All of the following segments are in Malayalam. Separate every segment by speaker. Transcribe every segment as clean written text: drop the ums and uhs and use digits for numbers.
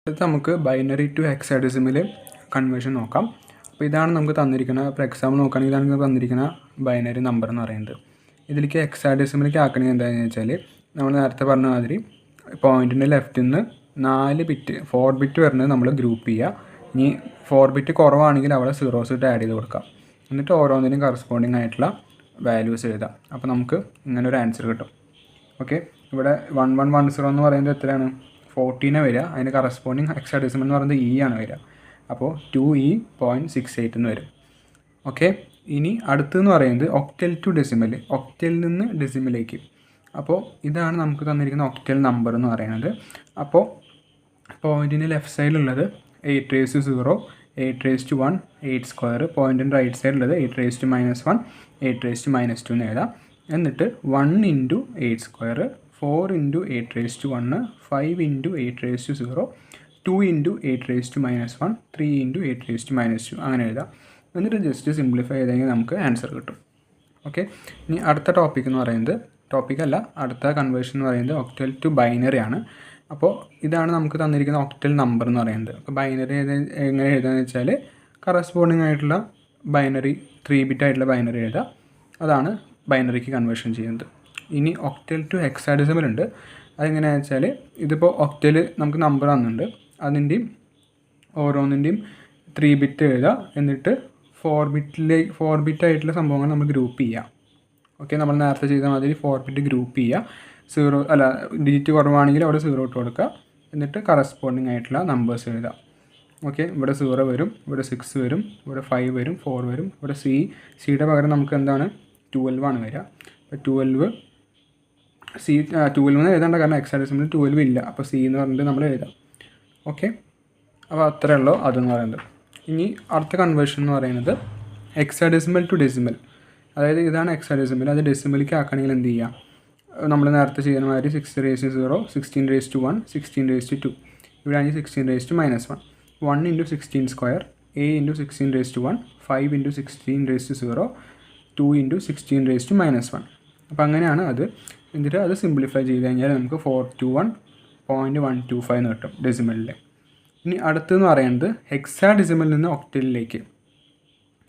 Speaker 1: അടുത്ത് നമുക്ക് ബൈനറി ടു ഹെക്സാഡെസിമൽ കൺവേർഷൻ നോക്കാം. അപ്പോൾ ഇതാണ് നമുക്ക് തന്നിരിക്കുന്ന, ഇപ്പോൾ എക്സാമ്പിൾ നോക്കുകയാണെങ്കിൽ ഇതാണ് നമുക്ക് തന്നിരിക്കുന്ന ബൈനറി നമ്പർ എന്ന് പറയുന്നത്. ഇതിലേക്ക് ഹെക്സാഡെസിമലിലേക്ക് ആക്കണമെങ്കിൽ എന്താണെന്ന് വെച്ചാൽ നമ്മൾ നേരത്തെ പറഞ്ഞ മാതിരി പോയിൻറ്റിൻ്റെ ലെഫ്റ്റിൽ നിന്ന് 4 ബിറ്റ് 4 ബിറ്റ് വരുന്നത് നമ്മൾ ഗ്രൂപ്പ് ചെയ്യുക. ഇനി 4 ബിറ്റ് കുറവാണെങ്കിൽ അവിടെ സീറോസ് ഇട്ട് ആഡ് ചെയ്ത് കൊടുക്കാം. എന്നിട്ട് ഓരോന്നിനും കറസ്പോണ്ടിങ് ആയിട്ടുള്ള വാല്യൂസ് എഴുതാം. അപ്പോൾ നമുക്ക് ഇങ്ങനെ ഒരു ആൻസർ കിട്ടും. ഓക്കെ, ഇവിടെ 1110 എന്ന് പറയുന്നത് എത്രയാണ്? 14 വരിക. അതിന് കറസ്പോണ്ടിങ് ഹെക്സാഡെസിമൽ എന്ന് പറയുന്നത് E ആണ് വരിക. അപ്പോൾ 2E.68 എന്ന് വരും. ഓക്കെ, ഇനി അടുത്തെന്ന് പറയുന്നത് ഒക്ടൽ ടു ഡെസിമൽ, ഒക്ടലിൽ നിന്ന് ഡെസിമലിലേക്ക്. അപ്പോൾ ഇതാണ് നമുക്ക് തന്നിരിക്കുന്ന ഒക്ടൽ നമ്പർ എന്ന് പറയുന്നത്. അപ്പോൾ പോയിൻറ്റിൻ്റെ ലെഫ്റ്റ് സൈഡിലുള്ളത് 8⁻0, 8⁻1, 8 സ്ക്വയർ. പോയിൻറ്റിൻ്റെ റൈറ്റ് സൈഡിലുള്ളത് 8⁻1, 8⁻2 എന്ന് എഴുതാം. എന്നിട്ട് 1 × 8 സ്ക്വയർ, 4 × 8⁻1, 5 × 8⁻0, 2 × 8⁻1, 3 × 8⁻2 അങ്ങനെ എഴുതാം. എന്നിട്ട് ജസ്റ്റ് സിംപ്ലിഫൈ ചെയ്തെങ്കിൽ നമുക്ക് ആൻസർ കിട്ടും. ഓക്കെ, ഇനി അടുത്ത ടോപ്പിക് എന്ന് പറയുന്നത്, ടോപ്പിക്കല്ല, അടുത്ത കൺവേർഷൻ എന്ന് പറയുന്നത് ഒക്ടൽ ടു ബൈനറി ആണ്. അപ്പോൾ ഇതാണ് നമുക്ക് തന്നിരിക്കുന്ന ഒക്ടൽ നമ്പർ എന്ന് പറയുന്നത്. അപ്പോൾ ബൈനറി എങ്ങനെ എഴുതാമെന്ന് വെച്ചാൽ കറസ്പോണ്ടിങ് ആയിട്ടുള്ള ബൈനറി 3 ബിറ്റ് ആയിട്ടുള്ള ബൈനറി എഴുതാം. അതാണ് ബൈനറിക്ക് കൺവേർഷൻ ചെയ്യുന്നത്. ഇനി ഒക്ടൽ ടു ഹെക്സാഡെസിമൽ ഉണ്ട്. അതെങ്ങനെയാണെന്ന് വെച്ചാൽ ഇതിപ്പോൾ ഒക്ടൽ നമുക്ക് നമ്പർ തന്നിട്ടുണ്ട്, അതിൻ്റെയും ഓരോന്നിൻ്റെയും 3 ബിറ്റ് എഴുതുക. എന്നിട്ട് 4 ബിറ്റ് ആയിട്ടുള്ള സംഭവങ്ങൾ നമ്മൾ ഗ്രൂപ്പ് ചെയ്യുക. ഓക്കെ, നമ്മൾ നേരത്തെ ചെയ്ത മാതിരി 4 ബിറ്റ് ഗ്രൂപ്പ് ചെയ്യുക. ഡിജിറ്റ് കുറവാണെങ്കിൽ അവിടെ 0 ഇട്ട് കൊടുക്കുക. എന്നിട്ട് കറസ്പോണ്ടിങ് ആയിട്ടുള്ള നമ്പേഴ്സ് എഴുതാം. ഓക്കെ, ഇവിടെ 0 വരും, ഇവിടെ 6 വരും, ഇവിടെ 5 വരും, 4 വരും. ഇവിടെ സിയുടെ പകരം നമുക്ക് എന്താണ് 12 ആണ് വരിക. അപ്പോൾ 12 എന്ന് എഴുതേണ്ട, കാരണം ഹെക്സാഡെസിമൽ 12 ഇല്ല. അപ്പോൾ സി എന്ന് പറഞ്ഞിട്ട് നമ്മൾ എഴുതാം. ഓക്കെ, അപ്പോൾ അത്രയേ ഉള്ളൂ അതെന്ന് പറയുന്നത്. ഇനി അടുത്ത കൺവേർഷൻ എന്ന് പറയുന്നത് ഹെക്സാഡെസിമൽ ടു ഡെസിമൽ. അതായത് ഇതാണ് ഹെക്സാഡെസിമൽ, അത് ഡെസിമലിലേക്ക് ആക്കണമെങ്കിൽ എന്ത് ചെയ്യുക? നമ്മൾ നേരത്തെ ചെയ്യുന്ന മാതിരി 6⁻0, 16⁻1, 16⁻2. ഇവിടെ ആണെങ്കിൽ 16⁻−1, 1 × 16 സ്ക്വയർ, a × 16⁻1, 5 × 16⁻0, 2 × 16⁻−1. അപ്പോൾ അങ്ങനെയാണ് അത്. എന്നിട്ട് അത് സിംപ്ലിഫൈ ചെയ്ത് കഴിഞ്ഞാൽ നമുക്ക് 421.125 എന്ന് കിട്ടും ഡെസിമലിൽ. ഇനി അടുത്തെന്ന് പറയുന്നത് ഹെക്സാഡെസിമലിൽ നിന്ന് ഒക്ടലിലേക്ക്.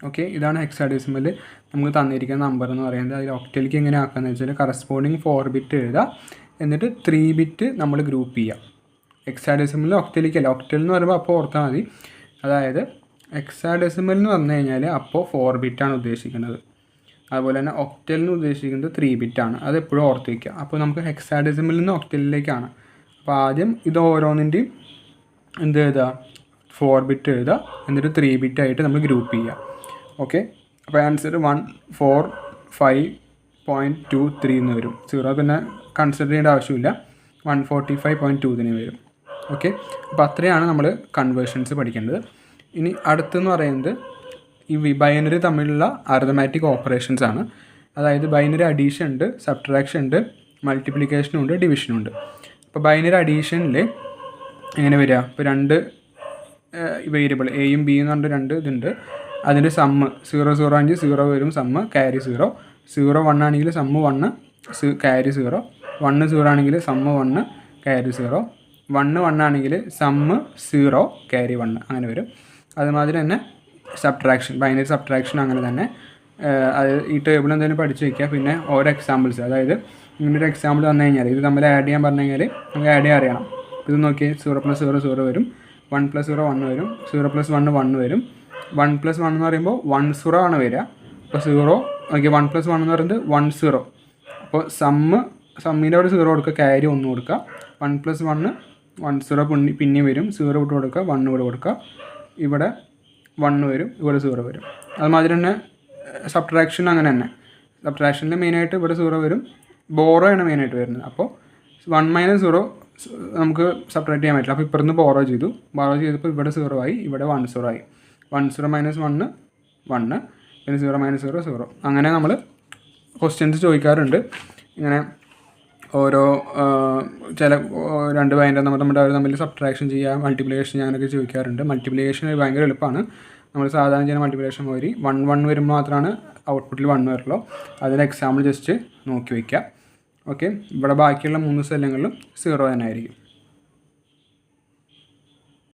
Speaker 1: ഓക്കെ, ഇതാണ് ഹെക്സാഡെസിമൽ നമുക്ക് തന്നിരിക്കുന്ന നമ്പർ എന്ന് പറയുന്നത്. അതിൽ ഒക്ടലിലേക്ക് എങ്ങനെ ആക്കുകയെന്ന് വെച്ചാൽ കറസ്പോണ്ടിങ് 4 ബിറ്റ് എഴുതുക. എന്നിട്ട് 3 ബിറ്റ് നമ്മൾ ഗ്രൂപ്പ് ചെയ്യുക. ഹെക്സാഡെസിമലിൽ ഒക്ടലിക്കല്ല, ഒക്ടൽ എന്ന് പറയുമ്പോൾ അപ്പോൾ ഓർത്താൽ മതി. അതായത് ഹെക്സാഡെസിമൽ എന്ന് പറഞ്ഞു കഴിഞ്ഞാൽ അപ്പോൾ 4 ബിറ്റാണ് ഉദ്ദേശിക്കുന്നത്. അതുപോലെ തന്നെ ഒക്ടലിന് ഉദ്ദേശിക്കുന്നത് 3 ബിറ്റാണ്. അത് എപ്പോഴും ഓർത്ത് വയ്ക്കുക. അപ്പോൾ നമുക്ക് ഹെക്സാഡെസിമലിൽ നിന്ന് ഒക്ടലിലേക്കാണ്. അപ്പോൾ ആദ്യം ഇത് ഓരോന്നിൻ്റെയും എന്ത് എഴുതുക? 4 ബിറ്റ് എഴുതുക. എന്നിട്ട് 3 ബിറ്റായിട്ട് നമ്മൾ ഗ്രൂപ്പ് ചെയ്യുക. ഓക്കെ, അപ്പോൾ ആൻസർ 145.23 എന്ന് വരും. 0 പിന്നെ കൺസിഡർ ചെയ്യേണ്ട ആവശ്യമില്ല. 145.2 വരും. ഓക്കെ, അപ്പോൾ അത്രയാണ് നമ്മൾ കൺവേർഷൻസ് പഠിക്കേണ്ടത്. ഇനി അടുത്തെന്ന് പറയുന്നത് ഈ ബൈനറി തമ്മിലുള്ള അരിത്മാറ്റിക് ഓപ്പറേഷൻസ് ആണ്. അതായത് ബൈനറി അഡീഷൻ ഉണ്ട്, സബ്ട്രാക്ഷൻ ഉണ്ട്, മൾട്ടിപ്ലിക്കേഷനും ഉണ്ട്, ഡിവിഷനും ഉണ്ട്. അപ്പോൾ ബൈനറി അഡീഷനിൽ എങ്ങനെ വരിക? ഇപ്പോൾ 2 വേരിയബിൾ എയും ബിയും എന്ന് പറഞ്ഞിട്ട് 2 ഇതുണ്ട്. അതിൻ്റെ സമ്മ് 0 ആണെങ്കിൽ 0 വരും, സമ്മ് ക്യാരി 0. 0 1 ആണെങ്കിൽ സമ്മ് 1 ക്യാരി 0. 1 0 ആണെങ്കിൽ സമ്മ് 1 ക്യാരി 0. 1 1 ആണെങ്കിൽ സമ്മ് 0 ക്യാരി 1 അങ്ങനെ വരും. അതുമാതിരി തന്നെ സബ്ട്രാക്ഷൻ, ബൈനറി സബ്ട്രാക്ഷൻ അങ്ങനെ തന്നെ. അത് ഈ ടേബിൾ എന്തെങ്കിലും പഠിച്ച് വയ്ക്കുക. പിന്നെ ഓരോ എക്സാമ്പിൾസ്, അതായത് ഇങ്ങനൊരു എക്സാമ്പിൾ വന്നു കഴിഞ്ഞാൽ ഇത് തമ്മിൽ ആഡ് ചെയ്യാൻ പറഞ്ഞു കഴിഞ്ഞാൽ നമുക്ക് ആഡ് ചെയ്യാൻ അറിയണം. ഇത് നോക്കി 0 + 0 0 വരും, 1 + 0 1 വരും, 0 + 1 1 വരും. 1 + 1 എന്ന് പറയുമ്പോൾ 1 0 ആണ് വരിക. അപ്പോൾ 0 ഓക്കെ, 1 + 1 എന്ന് പറയുന്നത് 1 0. അപ്പോൾ സമ്മിൻ്റെ അവിടെ 0 കൊടുക്കുക, ക്യാരി 1 കൊടുക്കുക. 1 + 1 1 0 പിന്നെയും വരും, 0 വിട്ട് കൊടുക്കുക, 1 ഇവിടെ കൊടുക്കുക. ഇവിടെ 1 വരും, ഇവിടെ 0 വരും. അതുമാതിരി തന്നെ സബ്ട്രാക്ഷൻ അങ്ങനെ തന്നെ. സബ്ട്രാക്ഷനിൽ മെയിനായിട്ട് ഇവിടെ 0 വരും, ബോറോ ആണ് മെയിനായിട്ട് വരുന്നത്. അപ്പോൾ 1 - 0 നമുക്ക് സബ്ട്രാക്ട് ചെയ്യാൻ പറ്റില്ല. അപ്പോൾ ഇപ്പുറത്ത് ബോറോ ചെയ്തപ്പോൾ ഇവിടെ 0 ആയി, ഇവിടെ 1 0 ആയി. 1 0 - 1 1, പിന്നെ 0 - 0 0. അങ്ങനെ നമ്മൾ ക്വസ്റ്റ്യൻസ് ചോദിക്കാറുണ്ട്. ഇങ്ങനെ ഓരോ ചില 2 ബൈനറി നമ്മുടെ അവർ തമ്മിൽ സബ്ട്രാക്ഷൻ ചെയ്യുക, മൾട്ടിപ്ലിക്കേഷൻ ചെയ്യാനൊക്കെ ചോദിക്കാറുണ്ട്. മൾട്ടിപ്ലിക്കേഷൻ ഭയങ്കര എളുപ്പമാണ്. നമ്മൾ സാധാരണ ചെയ്യുന്ന മൾട്ടിപ്ലിക്കേഷൻ വഴി 1 1 വരുമ്പോൾ മാത്രമാണ് ഔട്ട്പുട്ടിൽ 1 വരുള്ളൂ. അതിൻ്റെ എക്സാമ്പിൾ ജസ്റ്റ് നോക്കി വയ്ക്കുക. ഓക്കെ, ഇവിടെ ബാക്കിയുള്ള 3 സ്ഥലങ്ങളിലും 0 തന്നെ ആയിരിക്കും.